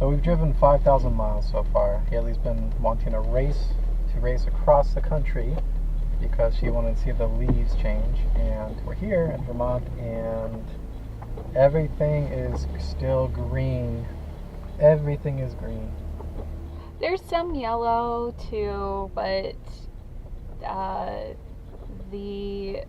So we've driven 5,000 miles so far. Haley's been wanting to race across the country because she wanted to see the leaves change. And we're here in Vermont and everything is still green. Everything is green. There's some yellow too, but the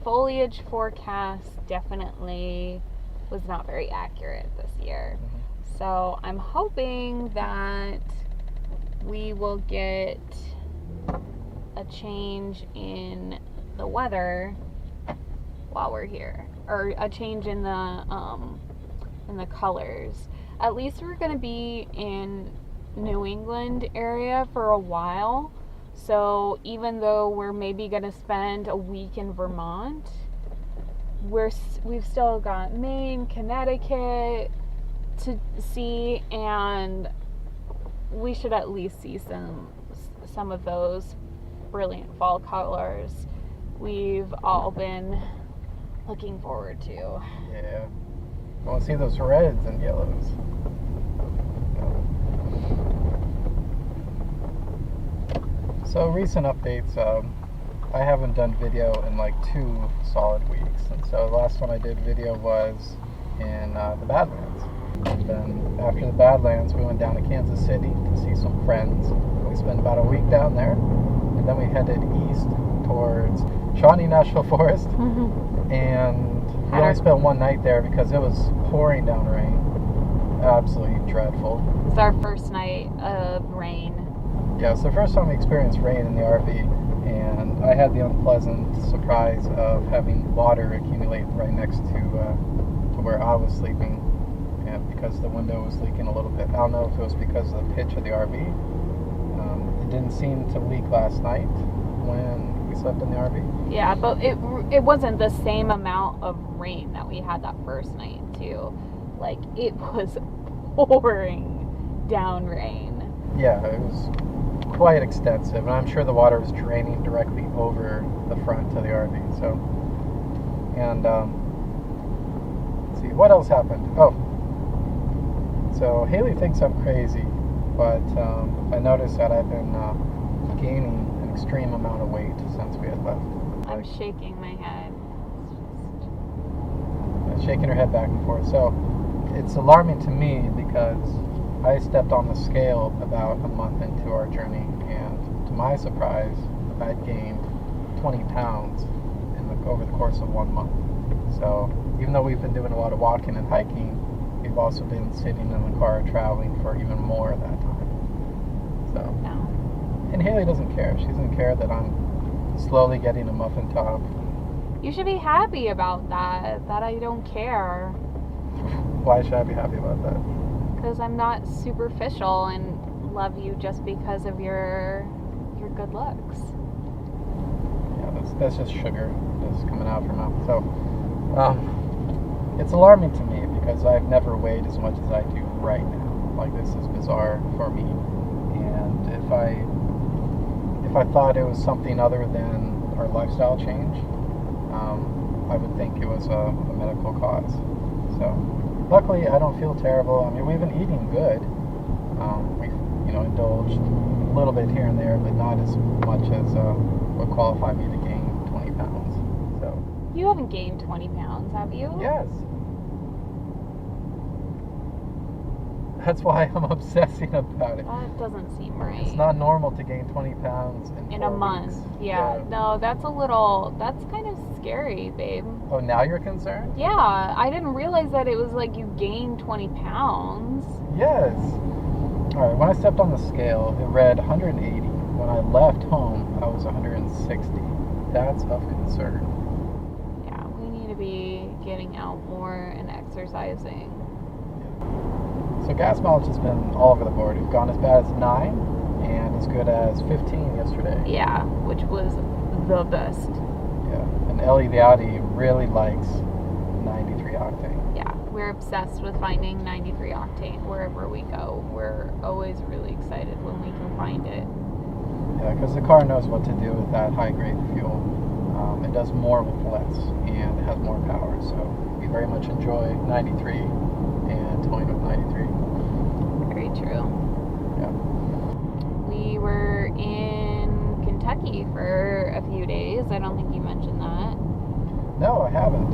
foliage forecast definitely was not very accurate this year. Mm-hmm. So I'm hoping that we will get a change in the weather while we're here, or a change in the colors. At least we're going to be in New England area for a while. So even though we're maybe going to spend a week in Vermont, we've still got Maine, Connecticut to see, and we should at least see some of those brilliant fall colors we've all been looking forward to. Yeah. I want to see those reds and yellows. So recent updates, I haven't done video in like 2 solid weeks, and so the last time I did video was in the Badlands. And then after the Badlands we went down to Kansas City to see some friends. We spent about a week down there, and then we headed east towards Shawnee National Forest. Mm-hmm. And we only spent one night there because it was pouring down rain. Absolutely dreadful. It's our first night of rain. Yeah, it's the first time we experienced rain in the RV, and I had the unpleasant surprise of having water accumulate right next to where I was sleeping, and because the window was leaking a little bit. I don't know if it was because of the pitch of the RV. It didn't seem to leak last night when we slept in the RV. Yeah, but it wasn't the same amount of rain that we had that first night too. Like, it was pouring down rain. Yeah, it was quite extensive, and I'm sure the water was draining directly over the front of the RV. So, and let's see, what else happened? Oh, so Haley thinks I'm crazy, but I noticed that I've been gaining an extreme amount of weight since we had left. I'm shaking my head. Shaking her head back and forth. So it's alarming to me because I stepped on the scale about a month into our journey, and to my surprise, I'd gained 20 pounds over the course of 1 month. So even though we've been doing a lot of walking and hiking, we've also been sitting in the car traveling for even more at that time. So, No. And Haley doesn't care. She doesn't care that I'm slowly getting a muffin top. You should be happy about that I don't care. Why should I be happy about that? Because I'm not superficial and love you just because of your good looks. Yeah, that's just sugar that's coming out from my mouth. So, it's alarming to me because I've never weighed as much as I do right now. Like, this is bizarre for me. And if I thought it was something other than our lifestyle change, I would think it was a medical cause. So, luckily, I don't feel terrible. I mean, we've been eating good. We've, indulged a little bit here and there, but not as much as would qualify me to gain 20 pounds. So. You haven't gained 20 pounds, have you? Yes. That's why I'm obsessing about it. That doesn't seem right. It's not normal to gain 20 pounds in 4 a month. weeks. Yeah. No, that's kind of scary, babe. Oh, now you're concerned? Yeah, I didn't realize that it was like you gained 20 pounds. Yes. All right, when I stepped on the scale, it read 180. When I left home, I was 160. That's of concern. Yeah, we need to be getting out more and exercising. So gas mileage has been all over the board. We've gone as bad as 9 and as good as 15 yesterday. Yeah, which was the best. Yeah, and Ellie the Audi really likes 93 octane. Yeah, we're obsessed with finding 93 octane wherever we go. We're always really excited when we can find it. Yeah, because the car knows what to do with that high-grade fuel. It does more with less, and it has more power. So we very much enjoy 93, and to point with 93. Very true. Yeah. We were in Kentucky for a few days. I don't think you mentioned that. No, I haven't.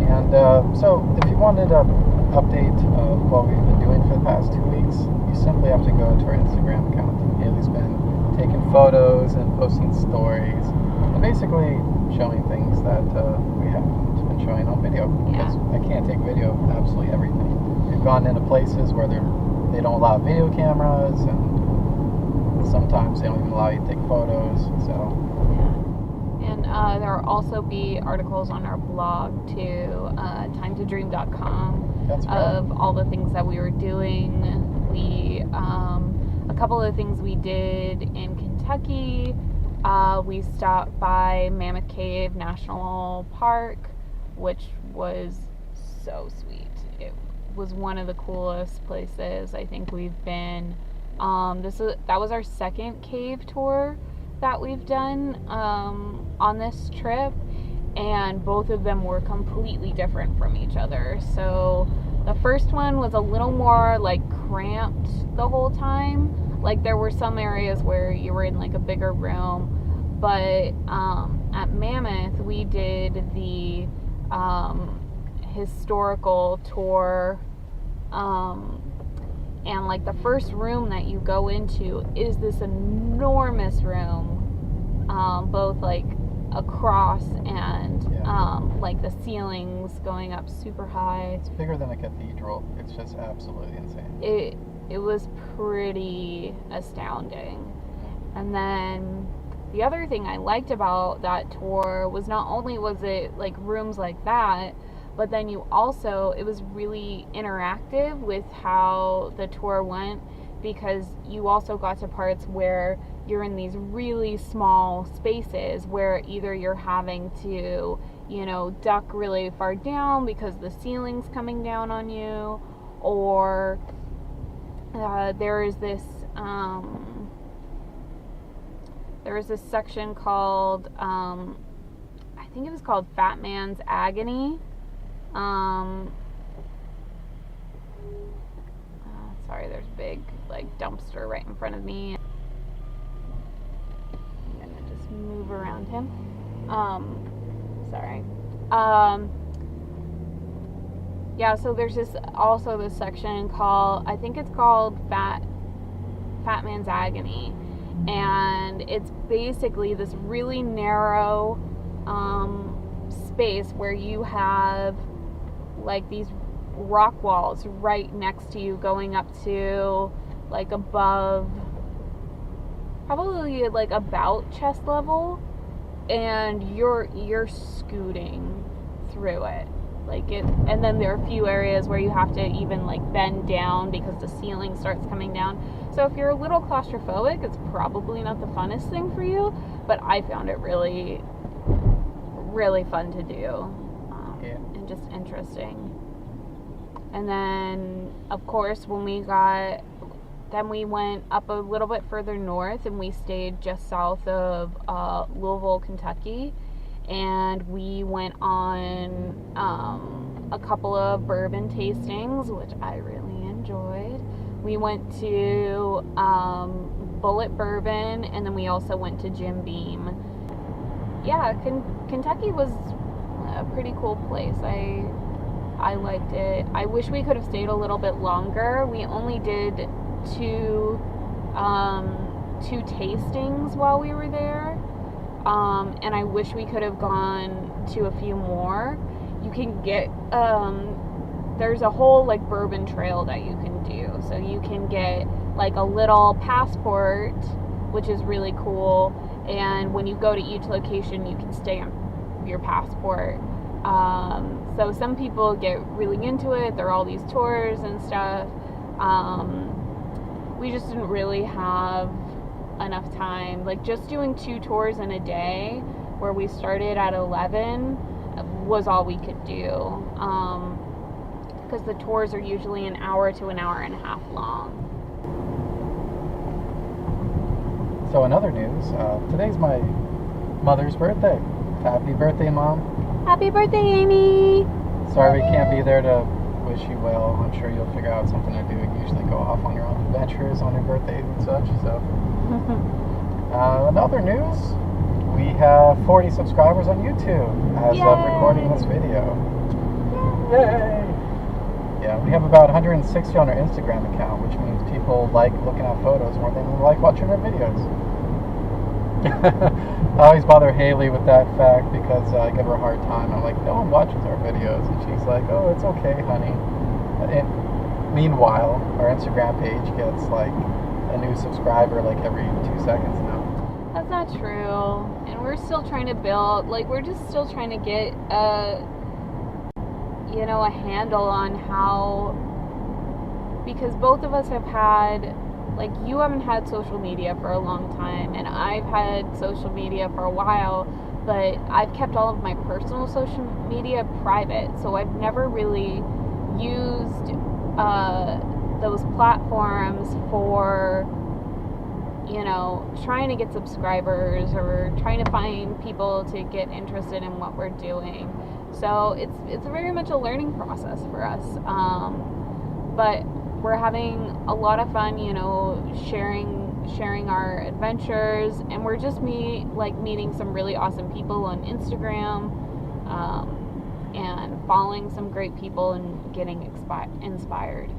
And so, if you wanted an update of what we've been doing for the past 2 weeks, you simply have to go to our Instagram account. Haley's been taking photos and posting stories, and basically showing things that we haven't been showing on video. Because I can't take video of absolutely everything. We've gone into places where they don't allow video cameras, and sometimes they don't even allow you to take photos. So. And there will also be articles on our blog too, timetodream.com. That's right. Of all the things that we were doing. We a couple of the things we did in Kentucky. We stopped by Mammoth Cave National Park, which was so sweet. It was one of the coolest places I think we've been. That was our second cave tour that we've done on this trip, and both of them were completely different from each other. So the first one was a little more like cramped the whole time. Like there were some areas where you were in like a bigger room, but at Mammoth we did the historical tour, and like the first room that you go into is this enormous room, both like across and like the ceilings going up super high. It's bigger than a cathedral. It's just absolutely insane. It was pretty astounding. And then the other thing I liked about that tour was not only was it like rooms like that, but then it was really interactive with how the tour went, because you also got to parts where you're in these really small spaces where either you're having to, duck really far down because the ceiling's coming down on you, or there is this section called, I think it was called Fat Man's Agony. Sorry, there's a big dumpster right in front of me. I'm gonna just move around him. Sorry. So there's this section called, I think it's called Fat Man's Agony, and it's basically this really narrow space where you have like these rock walls right next to you going up to like above, probably like about chest level, and you're scooting through it and then there are a few areas where you have to even like bend down because the ceiling starts coming down. So if you're a little claustrophobic, it's probably not the funnest thing for you, but I found it really, really fun to do, and just interesting. And then, of course, we went up a little bit further north, and we stayed just south of Louisville, Kentucky, and we went on a couple of bourbon tastings, which I really enjoyed. We went to Bullet Bourbon, and then we also went to Jim Beam. Yeah, Kentucky was a pretty cool place. I liked it. I wish we could have stayed a little bit longer. We only did two tastings while we were there, and I wish we could have gone to a few more. You can get there's a whole like bourbon trail that you can do, so you can get like a little passport, which is really cool, and when you go to each location you can stamp your passport. So some people get really into it. There are all these tours and stuff. We just didn't really have enough time. Like just doing 2 tours in a day, where we started at 11, was all we could do. Because the tours are usually an hour to an hour and a half long. So in other news, today's my mother's birthday. Happy birthday, Mom. Happy birthday, Amy! Sorry we can't be there to wish as she will. I'm sure you'll figure out something to do. You usually go off on your own adventures on your birthdays and such. So, in other news, we have 40 subscribers on YouTube as of recording this video. Yay! Yeah, we have about 160 on our Instagram account, which means people like looking at photos more than they like watching our videos. I always bother Haley with that fact because I give her a hard time. I'm like, no one watches our videos. And she's like, oh, it's okay, honey. Meanwhile, our Instagram page gets like a new subscriber like every 2 seconds now. That's not true. And we're still trying to build, like, we're just still trying to get a handle on how, because both of us have had, like, you haven't had social media for a long time, and I've had social media for a while, but I've kept all of my personal social media private, so I've never really used those platforms for, trying to get subscribers or trying to find people to get interested in what we're doing. So it's very much a learning process for us. But we're having a lot of fun, sharing our adventures, and we're just meeting some really awesome people on Instagram, and following some great people and getting inspired.